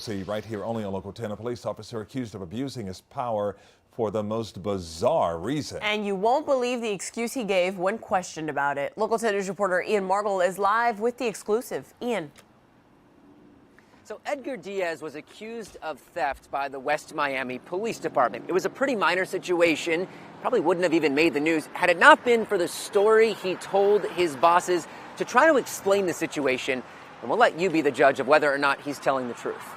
See, right here only on Local 10, a police officer accused of abusing his power for the most bizarre reason. And you won't believe the excuse he gave when questioned about it. Local 10 News reporter Ian Margle is live with the exclusive. Ian. So Edgar Diaz was accused of theft by the West Miami Police Department. It was a pretty minor situation, probably wouldn't have even made the news had it not been for the story he told his bosses to try to explain the situation. And we'll let you be the judge of whether or not he's telling the truth.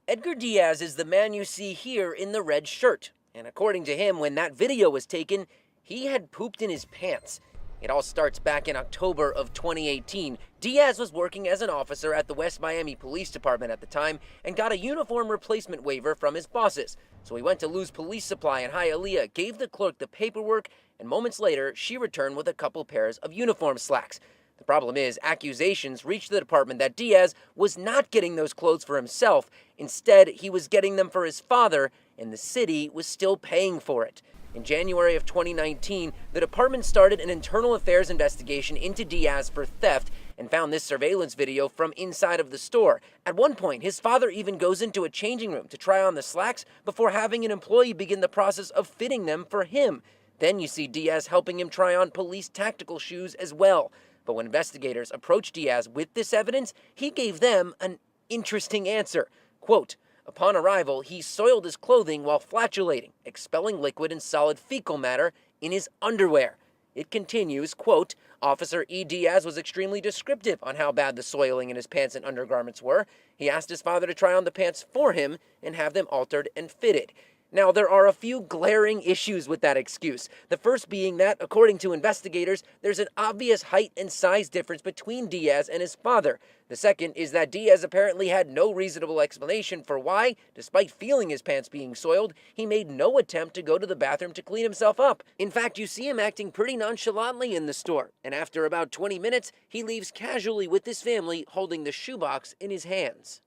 Edgar Diaz is the man you see here in the red shirt. And according to him, when that video was taken, he had pooped in his pants. It all starts back in October of 2018. Diaz was working as an officer at the West Miami Police Department at the time and got a uniform replacement waiver from his bosses. So he went to Lou's Police Supply in Hialeah, gave the clerk the paperwork, and moments later, she returned with a couple pairs of uniform slacks. The problem is, accusations reached the department that Diaz was not getting those clothes for himself. Instead, he was getting them for his father, and the city was still paying for it. In January of 2019, the department started an internal affairs investigation into Diaz for theft and found this surveillance video from inside of the store. At one point, his father even goes into a changing room to try on the slacks before having an employee begin the process of fitting them for him. Then you see Diaz helping him try on police tactical shoes as well. But when investigators approached Diaz with this evidence, he gave them an interesting answer. Quote, upon arrival, he soiled his clothing while flatulating, expelling liquid and solid fecal matter in his underwear. It continues, quote, Officer E. Diaz was extremely descriptive on how bad the soiling in his pants and undergarments were. He asked his father to try on the pants for him and have them altered and fitted. Now, there are a few glaring issues with that excuse. The first being that, according to investigators, there's an obvious height and size difference between Diaz and his father. The second is that Diaz apparently had no reasonable explanation for why, despite feeling his pants being soiled, he made no attempt to go to the bathroom to clean himself up. In fact, you see him acting pretty nonchalantly in the store, and after about 20 minutes, he leaves casually with his family holding the shoebox in his hands.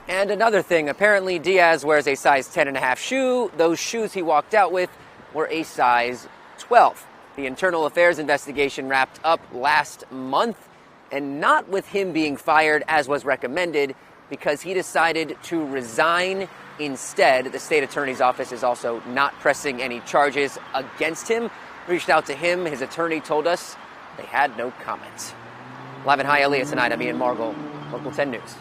And another thing, apparently Diaz wears a size 10.5 shoe. Those shoes he walked out with were a size 12. The internal affairs investigation wrapped up last month, and not with him being fired as was recommended, because he decided to resign instead. The state attorney's office is also not pressing any charges against him. Reached out to him. His attorney told us they had no comments. Live in Hialeah tonight, I'm Ian Margle, Local 10 News.